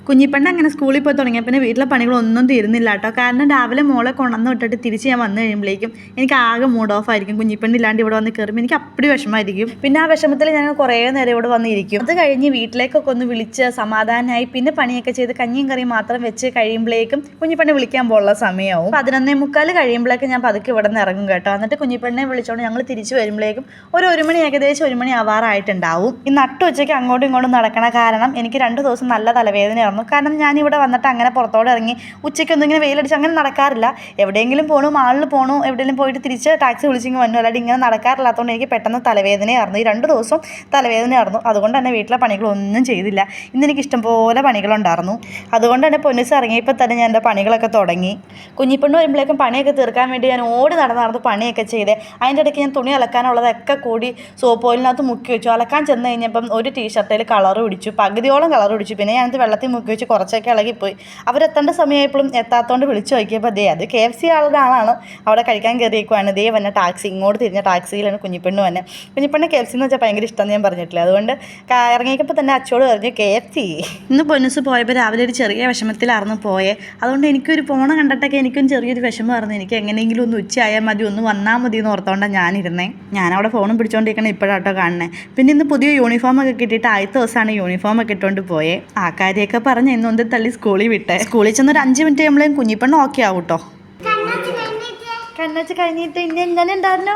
കുഞ്ഞിപ്പെണ്ണ അങ്ങനെ സ്കൂളിൽ പോയി തുടങ്ങിയ പിന്നെ വീട്ടിലെ പണികളൊന്നും തീരുന്നില്ല കേട്ടോ. കാരണം രാവിലെ മോളെ കൊണ്ടുവന്ന് വിട്ടിട്ട് തിരിച്ച് ഞാൻ വന്നു കഴിയുമ്പോഴേക്കും എനിക്ക് ആകെ മൂഡ് ഓഫ് ആയിരിക്കും. കുഞ്ഞിപ്പെണ്ണില്ലാണ്ട് ഇവിടെ വന്ന് കയറുമ്പോൾ എനിക്ക് അപ്പടി വിഷമമായിരിക്കും. പിന്നെ ആ വിഷമത്തിൽ ഞാൻ കുറേ നേരം ഇവിടെ വന്നിരിക്കും. അത് കഴിഞ്ഞ് വീട്ടിലേക്കൊക്കെ ഒന്ന് വിളിച്ച് സമാധാനമായി പിന്നെ പണിയൊക്കെ ചെയ്ത് കഞ്ഞിയും കറിയും മാത്രം വെച്ച് കഴിയുമ്പോഴേക്കും കുഞ്ഞിപ്പെണ്ണെ വിളിക്കാൻ പോകുള്ള സമയമാവും. 11:45 കഴിയുമ്പോഴേക്കും ഞാൻ പതുക്കെ ഇവിടെ നിന്ന് ഇറങ്ങും കേട്ടോ. എന്നിട്ട് കുഞ്ഞിപ്പെണ്ണെ വിളിച്ചോണ്ട് ഞങ്ങൾ തിരിച്ചു വരുമ്പോഴേക്കും ഒരു മണി ഏകദേശം 1 മണി ആവാറായിട്ടുണ്ടാവും. ഈ നട്ടുച്ചയ്ക്ക് അങ്ങോട്ടും ഇങ്ങോട്ടും നടക്കണ കാരണം എനിക്ക് 2 ദിവസം നല്ല തലവേദനയായിരുന്നു. കാരണം ഞാനിവിടെ വന്നിട്ട് അങ്ങനെ പുറത്തോടെ ഇറങ്ങി ഉച്ചയ്ക്കൊന്നും ഇങ്ങനെ വെയിലടിച്ച് അങ്ങനെ നടക്കാറില്ല. എവിടെയെങ്കിലും പോകണു, മാളിൽ പോകണു, എവിടെയെങ്കിലും പോയിട്ട് തിരിച്ച് ടാക്സി വിളിച്ചിങ്ങനെ വന്നു. അല്ലാണ്ട് ഇങ്ങനെ നടക്കാറില്ലാത്തതുകൊണ്ട് എനിക്ക് പെട്ടെന്ന് തലവേദനയായിരുന്നു. ഈ 2 ദിവസം തലവേദനയായിരുന്നു. അതുകൊണ്ട് തന്നെ വീട്ടിലെ പണികളൊന്നും ചെയ്തില്ല. ഇന്നെനിക്ക് ഇഷ്ടംപോലെ പണികളുണ്ടായിരുന്നു. അതുകൊണ്ട് തന്നെ പൊന്നിസ് ഇറങ്ങിയപ്പോൾ തന്നെ ഞാൻ എൻ്റെ പണികളൊക്കെ തുടങ്ങി. കുഞ്ഞിപ്പെണ്ണ് വരുമ്പോഴേക്കും പണിയൊക്കെ തീർക്കാൻ വേണ്ടി ഞാൻ ഓടി നടന്ന് പണിയൊക്കെ ചെയ്തേ. അതിൻ്റെ ഇടയ്ക്ക് ഞാൻ തുണി അലക്കാനുള്ളതൊക്കെ കൂടി സോപ്പ് ഓയിലിനകത്ത് മുക്കി വെച്ചു. അലക്കാൻ ചെന്ന് കഴിഞ്ഞപ്പം ഒരു ടീഷർട്ടിൽ കളർ പിടിച്ചു, പകുതിയോളം കളർ പിടിച്ചു. പിന്നെ ഞാനത് വെള്ളത്തിൽ മുക്കി വെച്ച് കുറച്ചൊക്കെ ഇളകിപ്പോയി. അവരെത്തേണ്ട സമയമായപ്പോഴും എത്താത്തതുകൊണ്ട് വിളിച്ചു നോക്കിയപ്പോൾ അത് KFC ആളുടെ ആളാണ്. അവിടെ കഴിക്കാൻ കയറിയേക്കുവാണ്. ദേ വന്ന ടാക്സി ഇങ്ങോട്ട് തിരിഞ്ഞ ടാക്സിയിലാണ് കുഞ്ഞിപ്പെണ്ണ് വന്നെ. കുഞ്ഞിപ്പെണ്ണ് KFC എന്ന് വെച്ചാൽ ഭയങ്കര ഇഷ്ടമെന്ന് ഞാൻ പറഞ്ഞിട്ടില്ല. അതുകൊണ്ട് ഇറങ്ങിയപ്പോൾ തന്നെ അച്ചോട് പറഞ്ഞു KFC. ഇന്ന് പൊന്നിസ് പോയപ്പോൾ രാവിലെ ഒരു ചെറിയ വിഷമത്തിലായിരുന്നു പോയേ. അതുകൊണ്ട് എനിക്കൊരു പോണ കണ്ടിട്ടൊക്കെ എനിക്കും ചെറിയൊരു വിഷമമായിരുന്നു. എനിക്ക് എങ്ങനെയെങ്കിലും ഒന്ന് ഉച്ചയായാൽ മതി, ഒന്ന് വന്നാൽ മതി എന്ന് ഓർത്തോണ്ടാണ് ഞാനിരുന്നേ. ഞാനവിടെ ഫോണും പിടിച്ചോണ്ടിരിക്കണം ഇപ്പോഴാട്ടോ കാണണേ. പിന്നെ ഇന്ന് പുതിയ യൂണിഫോമൊക്കെ കിട്ടിയിട്ട് ആദ്യത്തെ ദിവസമാണ് യൂണിഫോമൊക്കെ ഇട്ടുകൊണ്ട് പോയേ. ആ കാര്യമൊക്കെ പറഞ്ഞ് എന്നൊന്ന് തള്ളി സ്കൂളിൽ വിട്ടേ. സ്കൂളിൽ ചെന്നൊരു 5 മിനിറ്റ് കഴിയുമ്പോഴേക്കും കുഞ്ഞിപ്പെണ്ണ് ഓക്കെ ആവും കേട്ടോ. കണ്ണച്ച് കഴിഞ്ഞിട്ട് ഇനി എങ്ങനെ ഉണ്ടായിരുന്നു?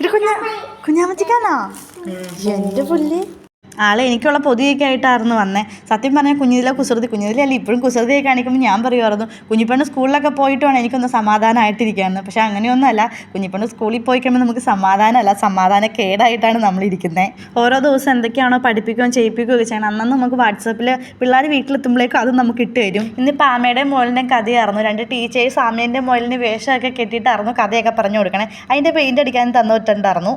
ഇത് കുഞ്ഞാമ്മച്ചിക്കാണോ? എൻ്റെ പുല്ല് ആളെ എനിക്കുള്ള പൊതിയൊക്കെ ആയിട്ടായിരുന്നു വന്നേ. സത്യം പറഞ്ഞാൽ കുഞ്ഞിലെ കുഞ്ഞിലല്ല ഇപ്പോഴും കുസൃതിയൊക്കെ കാണിക്കുമ്പോൾ ഞാൻ പറയുമായിരുന്നു കുഞ്ഞിപ്പെണ്ണ് സ്കൂളിലൊക്കെ പോയിട്ട് വേണം എനിക്കൊന്ന് സമാധാനമായിട്ടിരിക്കുകയെന്ന്. പക്ഷേ അങ്ങനെയൊന്നുമല്ല. കുഞ്ഞിപ്പെണ്ണ് സ്കൂളിൽ പോയി കഴിയുമ്പോൾ നമുക്ക് സമാധാനമല്ല, സമാധാനക്കേടായിട്ടാണ് നമ്മളിരിക്കുന്നത്. ഓരോ ദിവസം എന്തൊക്കെയാണോ പഠിപ്പിക്കുകയും ചെയ്യിപ്പിക്കുകയൊക്കെ ചെയ്യണം. അന്നു നമുക്ക് വാട്സപ്പിൽ പിള്ളേർ വീട്ടിലെത്തുമ്പോഴേക്കും അത് നമുക്ക് ഇട്ട് തരും. ഇന്നിപ്പോൾ ആമയുടെയും മോളിൻ്റെയും കഥയായിരുന്നു. 2 ടീച്ചേഴ്സ് ആമേൻ്റെ മോളിന് വേഷമൊക്കെ കെട്ടിയിട്ടായിരുന്നു കഥയൊക്കെ പറഞ്ഞു കൊടുക്കണേ. അതിൻ്റെ പെയിൻ്റ് അടിക്കാൻ തന്നിട്ടുണ്ടായിരുന്നു.